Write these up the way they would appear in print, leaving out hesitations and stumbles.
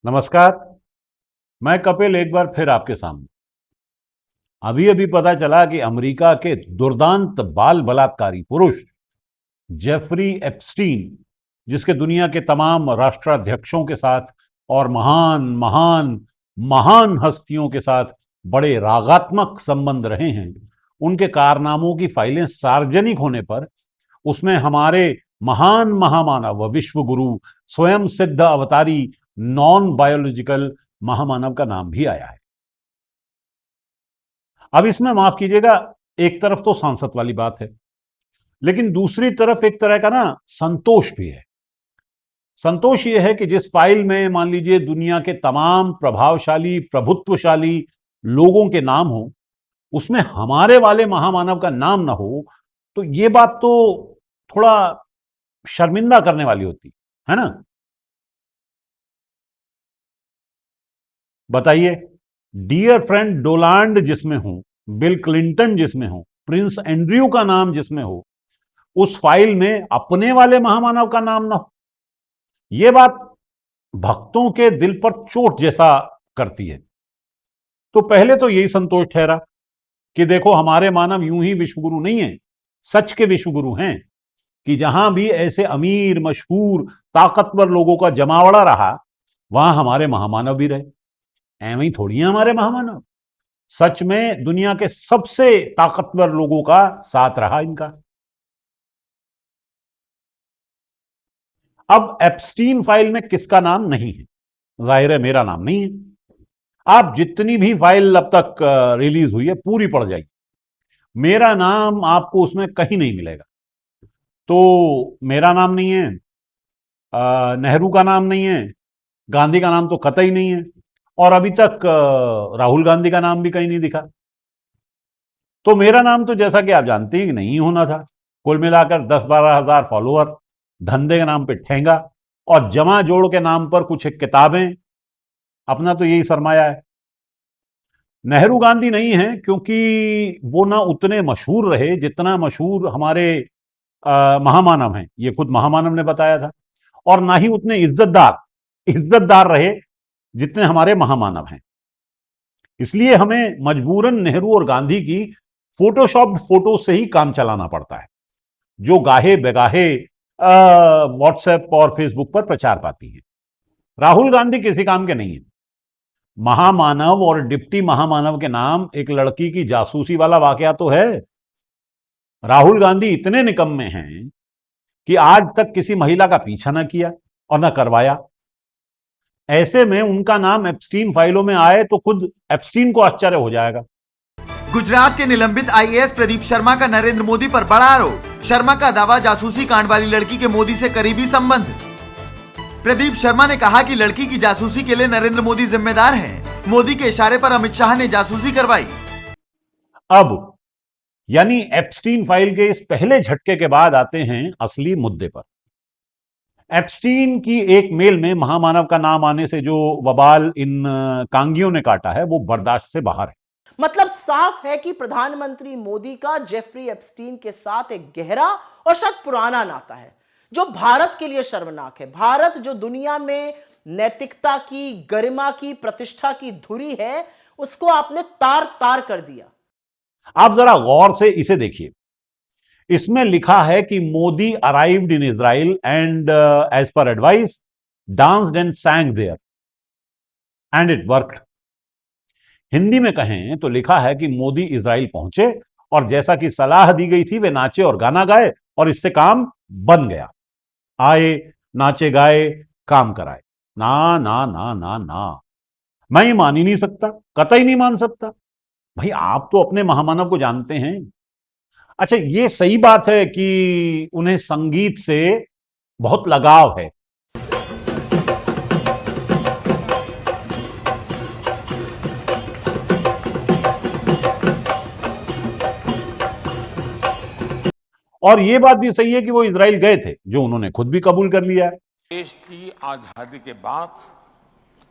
नमस्कार। मैं कपिल एक बार फिर आपके सामने। अभी अभी पता चला कि अमेरिका के दुर्दांत बाल बलात्कारी पुरुष जेफरी एप्स्टीन, जिसके दुनिया के तमाम राष्ट्राध्यक्षों के साथ और महान महान महान हस्तियों के साथ बड़े रागात्मक संबंध रहे हैं, उनके कारनामों की फाइलें सार्वजनिक होने पर उसमें हमारे महान महामानव विश्व गुरु स्वयं सिद्ध अवतारी नॉन बायोलॉजिकल महामानव का नाम भी आया है। अब इसमें माफ कीजिएगा, एक तरफ तो सांसद वाली बात है, लेकिन दूसरी तरफ एक तरह का ना संतोष भी है। संतोष यह है कि जिस फाइल में मान लीजिए दुनिया के तमाम प्रभावशाली प्रभुत्वशाली लोगों के नाम हो, उसमें हमारे वाले महामानव का नाम ना हो, तो ये बात तो थोड़ा शर्मिंदा करने वाली होती है ना। बताइए, डियर फ्रेंड डोनाल्ड जिसमें हो, बिल क्लिंटन जिसमें हो, प्रिंस एंड्रयू का नाम जिसमें हो, उस फाइल में अपने वाले महामानव का नाम ना हो, यह बात भक्तों के दिल पर चोट जैसा करती है। तो पहले तो यही संतोष ठहरा कि देखो, हमारे मानव यूं ही विश्वगुरु नहीं है, सच के विश्वगुरु हैं कि जहां भी ऐसे अमीर मशहूर ताकतवर लोगों का जमावड़ा रहा, वहां हमारे महामानव भी रहे। एवं ही थोड़ी है हमारे महामानव, सच में दुनिया के सबसे ताकतवर लोगों का साथ रहा इनका। अब एप्स्टीन फाइल में किसका नाम नहीं है? जाहिर है मेरा नाम नहीं है। आप जितनी भी फाइल अब तक रिलीज हुई है पूरी पढ़ जाइए, मेरा नाम आपको उसमें कहीं नहीं मिलेगा। तो मेरा नाम नहीं है, नेहरू का नाम नहीं है, गांधी का नाम तो कतई नहीं है, और अभी तक राहुल गांधी का नाम भी कहीं नहीं दिखा। तो मेरा नाम तो जैसा कि आप जानते हैं कि नहीं होना था। कुल मिलाकर 10-12 हजार फॉलोअर, धंधे के नाम पे ठेंगा, और जमा जोड़ के नाम पर कुछ किताबें, अपना तो यही सरमाया है। नेहरू गांधी नहीं है क्योंकि वो ना उतने मशहूर रहे जितना मशहूर हमारे महामानव हैं, ये खुद महामानव ने बताया था, और ना ही उतने इज्जतदार इज्जतदार रहे जितने हमारे महामानव हैं। इसलिए हमें मजबूरन नेहरू और गांधी की फोटोशॉप्ड फोटो से ही काम चलाना पड़ता है, जो गाहे बेगाहे व्हाट्सएप और फेसबुक पर प्रचार पाती है। राहुल गांधी किसी काम के नहीं है। महामानव और डिप्टी महामानव के नाम एक लड़की की जासूसी वाला वाकया तो है। राहुल गांधी इतने निकम्मे हैं कि आज तक किसी महिला का पीछा ना किया और ना करवाया। ऐसे में उनका नाम एप्स्टीन फाइलों में आए तो खुद एप्स्टीन को आश्चर्य हो जाएगा। गुजरात के निलंबित आईएएस प्रदीप शर्मा का नरेंद्र मोदी पर बड़ा आरोप। शर्मा का दावा, जासूसी कांड वाली लड़की के मोदी से करीबी संबंध। प्रदीप शर्मा ने कहा कि लड़की की जासूसी के लिए नरेंद्र मोदी जिम्मेदार हैं। मोदी के इशारे पर अमित शाह ने जासूसी करवाई। अब यानी एप्स्टीन फाइल के इस पहले झटके के बाद आते हैं असली मुद्दे पर। एप्स्टीन की एक मेल में महामानव का नाम आने से जो वबाल इन कांगियों ने काटा है, वो बर्दाश्त से बाहर है। मतलब साफ है कि प्रधानमंत्री मोदी का जेफरी एप्स्टीन के साथ एक गहरा और शायद पुराना नाता है, जो भारत के लिए शर्मनाक है। भारत जो दुनिया में नैतिकता की, गरिमा की, प्रतिष्ठा की धुरी है, उसको आपने तार तार कर दिया। आप जरा गौर से इसे देखिए। इसमें लिखा है कि Modi arrived in Israel and as per advice danced and sang there and it worked. Hindi में कहें तो लिखा है कि मोदी इजराइल पहुंचे और जैसा कि सलाह दी गई थी वे नाचे और गाना गाए, और इससे काम बन गया। आए, नाचे गाए, काम कराए। ना ना ना ना ना, मैं ये मान ही नहीं सकता, कतई नहीं मान सकता। भाई, आप तो अपने महामानव को जानते हैं। अच्छा, ये सही बात है कि उन्हें संगीत से बहुत लगाव है, और ये बात भी सही है कि वो इजराइल गए थे, जो उन्होंने खुद भी कबूल कर लिया है। देश की आजादी के बाद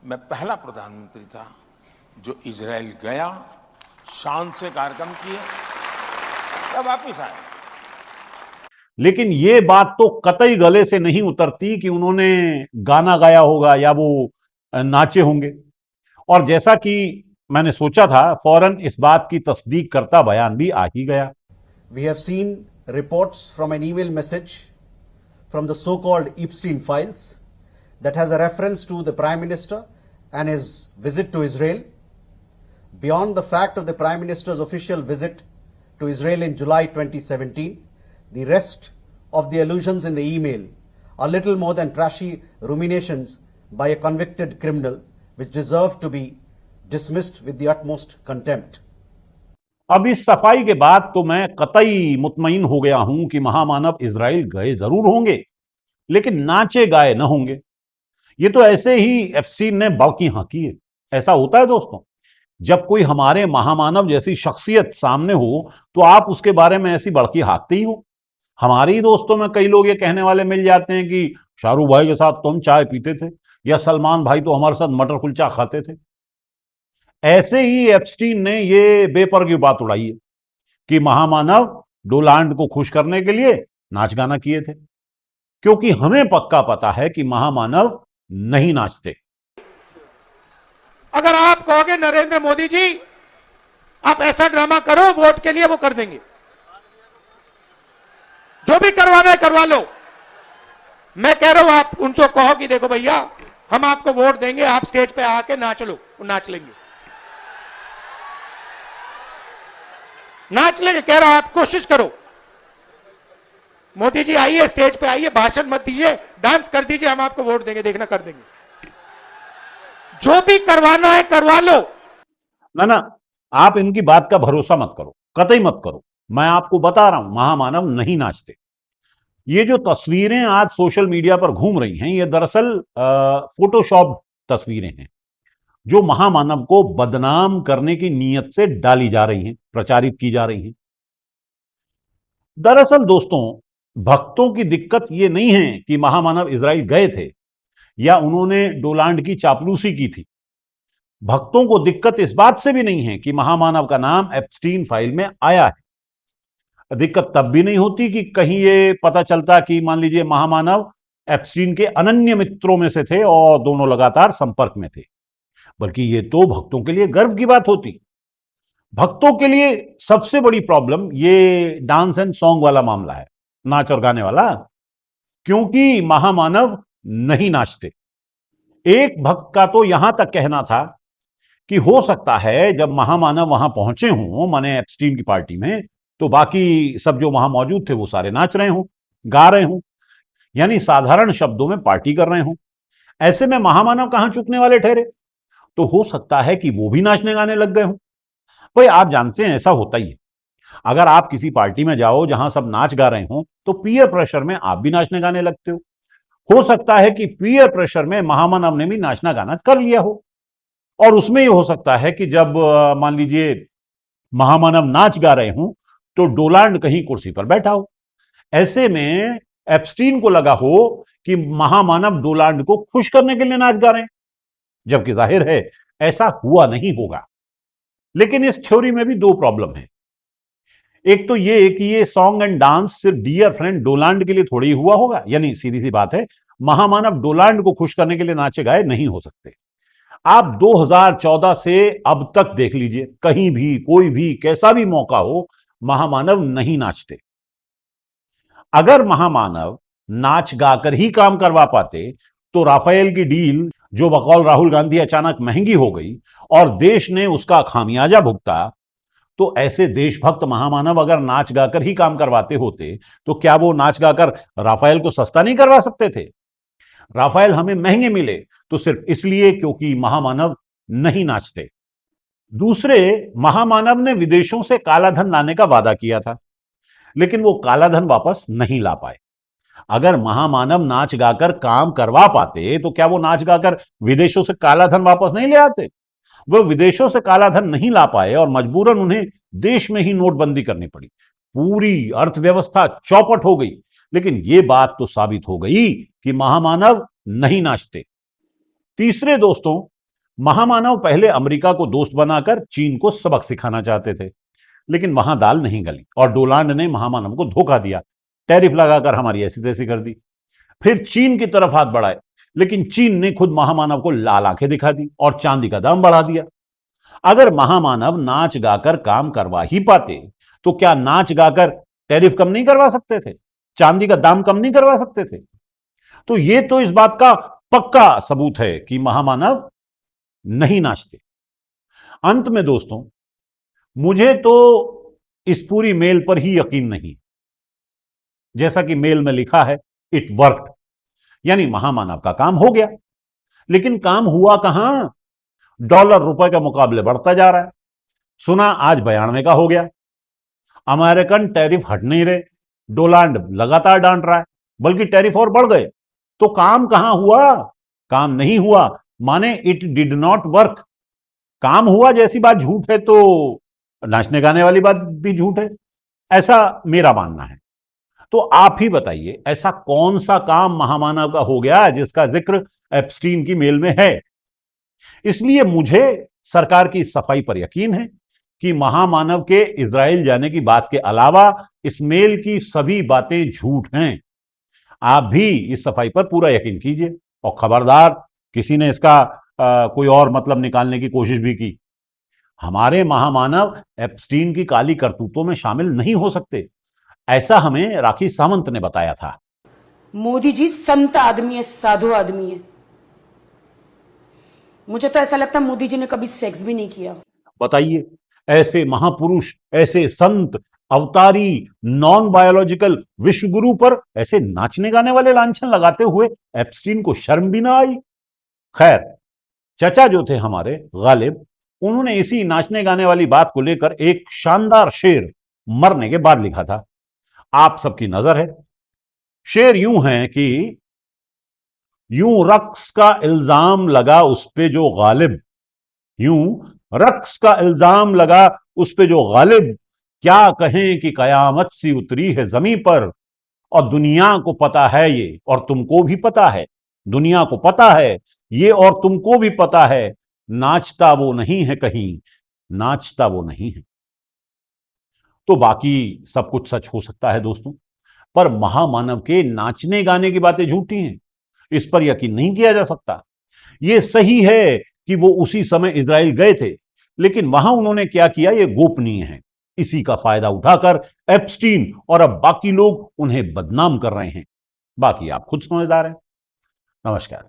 मैं पहला प्रधानमंत्री था जो इजराइल गया, शान से कार्यक्रम किए, तब वापिस आया। लेकिन ये बात तो कतई गले से नहीं उतरती कि उन्होंने गाना गाया होगा या वो नाचे होंगे। और जैसा कि मैंने सोचा था, फौरन इस बात की तस्दीक करता बयान भी आ ही गया। We have seen reports from an email message from the so-called Epstein files that has a reference to the Prime Minister and his visit to Israel. Beyond the fact of the Prime Minister's official visit to Israel in July 2017, the rest of the allusions in the email are little more than trashy ruminations by a convicted criminal which deserve to be dismissed with the utmost contempt. अब इस सफाई के बाद तो मैं कतई मुतमईन हो गया हूं कि महामानव इजराइल गए जरूर होंगे, लेकिन नाचे गाए न होंगे। ये तो ऐसे ही एप्स्टीन ने बल्कि हाँकी है। ऐसा होता है दोस्तों, जब कोई हमारे महामानव जैसी शख्सियत सामने हो तो आप उसके बारे में ऐसी बड़की हाँकते ही हो। हमारे ही दोस्तों में कई लोग ये कहने वाले मिल जाते हैं कि शाहरुख भाई के साथ तो हम चाय पीते थे, या सलमान भाई तो हमारे साथ मटर कुलचा खाते थे। ऐसे ही एप्स्टीन ने ये बेपरगी बात उड़ाई है कि महामानव डोनाल्ड को खुश करने के लिए नाच गाना किए थे, क्योंकि हमें पक्का पता है कि महामानव नहीं नाचते। अगर आप कहोगे नरेंद्र मोदी जी आप ऐसा ड्रामा करो वोट के लिए, वो कर देंगे। जो भी करवाना है करवा लो। मैं कह रहा हूं आप उनको कहो कि देखो भैया हम आपको वोट देंगे, आप स्टेज पे आके नाच लो, वो नाच लेंगे। नाच लेंगे, कह रहा हूं आप कोशिश करो। मोदी जी आइए, स्टेज पे आइए, भाषण मत दीजिए, डांस कर दीजिए, हम आपको वोट देंगे, देखना कर देंगे। जो भी करवाना है करवा लो। ना, आप इनकी बात का भरोसा मत करो, कतई मत करो। मैं आपको बता रहा हूं, महामानव नहीं नाचते। ये जो तस्वीरें आज सोशल मीडिया पर घूम रही हैं, ये दरअसल फोटोशॉप तस्वीरें हैं जो महामानव को बदनाम करने की नीयत से डाली जा रही हैं, प्रचारित की जा रही हैं। दरअसल दोस्तों, भक्तों की दिक्कत ये नहीं है कि महामानव इजराइल गए थे या उन्होंने डोनाल्ड की चापलूसी की थी। भक्तों को दिक्कत इस बात से भी नहीं है कि महामानव का नाम एप्स्टीन फाइल में आया है। दिक्कत तब भी नहीं होती कि कहीं ये पता चलता कि मान लीजिए महामानव एप्स्टीन के अनन्य मित्रों में से थे और दोनों लगातार संपर्क में थे, बल्कि ये तो भक्तों के लिए गर्व की बात होती। भक्तों के लिए सबसे बड़ी प्रॉब्लम ये डांस एंड सॉन्ग वाला मामला है, नाच और गाने वाला, क्योंकि महामानव नहीं नाचते। एक भक्त का तो यहां तक कहना था कि हो सकता है जब महामानव वहां पहुंचे हों, माने एप्स्टीन की पार्टी में, तो बाकी सब जो वहां मौजूद थे वो सारे नाच रहे हों, गा रहे हों, यानी साधारण शब्दों में पार्टी कर रहे हों। ऐसे में महामानव कहां चुकने वाले ठहरे? तो हो सकता है कि वो भी नाचने गाने लग गए हों। भाई आप जानते हैं ऐसा होता ही है। अगर आप किसी पार्टी में जाओ जहां सब नाच गा रहे हों तो पीयर प्रेशर में आप भी नाचने गाने लगते हो। हो सकता है कि पीयर प्रेशर में महामानव ने भी नाचना गाना कर लिया हो, और उसमें ही हो सकता है कि जब मान लीजिए महामानव नाच गा रहे हों तो डोनाल्ड कहीं कुर्सी पर बैठा हो। ऐसे में एप्स्टीन को लगा हो कि महामानव डोनाल्ड को खुश करने के लिए नाच गा रहे हैं, जबकि जाहिर है ऐसा हुआ नहीं होगा। लेकिन इस थ्योरी में भी दो प्रॉब्लम है। एक तो ये कि ये सॉन्ग एंड डांस सिर्फ डियर फ्रेंड डोनाल्ड के लिए थोड़ी ही हुआ होगा, यानी सीधी सी बात है महामानव डोनाल्ड को खुश करने के लिए नाचे गाए नहीं हो सकते। आप 2014 से अब तक देख लीजिए, कहीं भी कोई भी कैसा भी मौका हो महामानव नहीं नाचते। अगर महामानव नाच गाकर ही काम करवा पाते तो राफेल की डील जो बकौल राहुल गांधी अचानक महंगी हो गई और देश ने उसका खामियाजा भुगता, तो ऐसे देशभक्त महामानव अगर नाच गाकर ही काम करवाते होते तो क्या वो नाच गाकर राफेल को सस्ता नहीं करवा सकते थे? राफेल हमें महंगे मिले तो सिर्फ इसलिए क्योंकि महामानव नहीं नाचते। दूसरे, महामानव ने विदेशों से कालाधन लाने का वादा किया था, लेकिन वो कालाधन वापस नहीं ला पाए। अगर महामानव नाच गाकर काम करवा पाते तो क्या वो नाच गाकर विदेशों से कालाधन वापस नहीं ले आते? वो विदेशों से कालाधन नहीं ला पाए और मजबूरन उन्हें देश में ही नोटबंदी करनी पड़ी। पूरी अर्थव्यवस्था चौपट हो गई। लेकिन यह बात तो साबित हो गई कि महामानव नहीं नाचते। तीसरे दोस्तों, महामानव पहले अमेरिका को दोस्त बनाकर चीन को सबक सिखाना चाहते थे, लेकिन वहां दाल नहीं गली और डोनाल्ड ने महामानव को धोखा दिया, टैरिफ लगाकर हमारी ऐसी तैसी कर दी। फिर चीन की तरफ हाथ बढ़ाए, लेकिन चीन ने खुद महामानव को लाल आंखें दिखा दी और चांदी का दाम बढ़ा दिया। अगर महामानव नाच गाकर काम करवा ही पाते तो क्या नाच गाकर टैरिफ कम नहीं करवा सकते थे, चांदी का दाम कम नहीं करवा सकते थे? तो यह तो इस बात का पक्का सबूत है कि महामानव नहीं नाचते। अंत में दोस्तों, मुझे तो इस पूरी मेल पर ही यकीन नहीं। जैसा कि मेल में लिखा है, इट वर्कड, यानी महामानव का काम हो गया। लेकिन काम हुआ कहां? डॉलर रुपए के मुकाबले बढ़ता जा रहा है। सुना आज 92 का हो गया। अमेरिकन टैरिफ हट नहीं रहे, डोनाल्ड लगातार डांट रहा है, बल्कि टैरिफ और बढ़ गए। तो काम कहां हुआ? काम नहीं हुआ, माने इट डिड नॉट वर्क। काम हुआ जैसी बात झूठ है तो नाचने गाने वाली बात भी झूठ है, ऐसा मेरा मानना है। तो आप ही बताइए, ऐसा कौन सा काम महामानव का हो गया जिसका जिक्र एप्स्टीन की मेल में है? इसलिए मुझे सरकार की सफाई पर यकीन है कि महामानव के इजराइल जाने की बात के अलावा इस मेल की सभी बातें झूठ हैं। आप भी इस सफाई पर पूरा यकीन कीजिए, और खबरदार किसी ने इसका कोई और मतलब निकालने की कोशिश भी की। हमारे महामानव एप्स्टीन की काली करतूतों में शामिल नहीं हो सकते, ऐसा हमें राखी सावंत ने बताया था। मोदी जी संत आदमी है, साधु आदमी है। मुझे तो ऐसा लगता है मोदी जी ने कभी सेक्स भी नहीं किया। बताइए, ऐसे महापुरुष, ऐसे संत, अवतारी, नॉन बायोलॉजिकल विश्वगुरु पर ऐसे नाचने गाने वाले लांछन लगाते हुए एप्स्टीन को शर्म भी ना आई? खैर, चचा जो थे हमारे गालिब, उन्होंने इसी नाचने गाने वाली बात को लेकर एक शानदार शेर मरने के बाद लिखा था, आप सबकी नजर है। शेर यूं है कि यूं रक्स का इल्जाम लगा उस पे जो गालिब, यूं रक्स का इल्जाम लगा उस पे जो गालिब, क्या कहें कि कयामत सी उतरी है जमीन पर। और दुनिया को पता है ये, और तुमको भी पता है, दुनिया को पता है ये और तुमको भी पता है, नाचता वो नहीं है कहीं, नाचता वो नहीं है। तो बाकी सब कुछ सच हो सकता है दोस्तों, पर महामानव के नाचने गाने की बातें झूठी हैं, इस पर यकीन नहीं किया जा सकता। यह सही है कि वो उसी समय इजराइल गए थे, लेकिन वहां उन्होंने क्या किया यह गोपनीय है। इसी का फायदा उठाकर एप्स्टीन और अब बाकी लोग उन्हें बदनाम कर रहे हैं। बाकी आप खुद समझदार हैं। नमस्कार।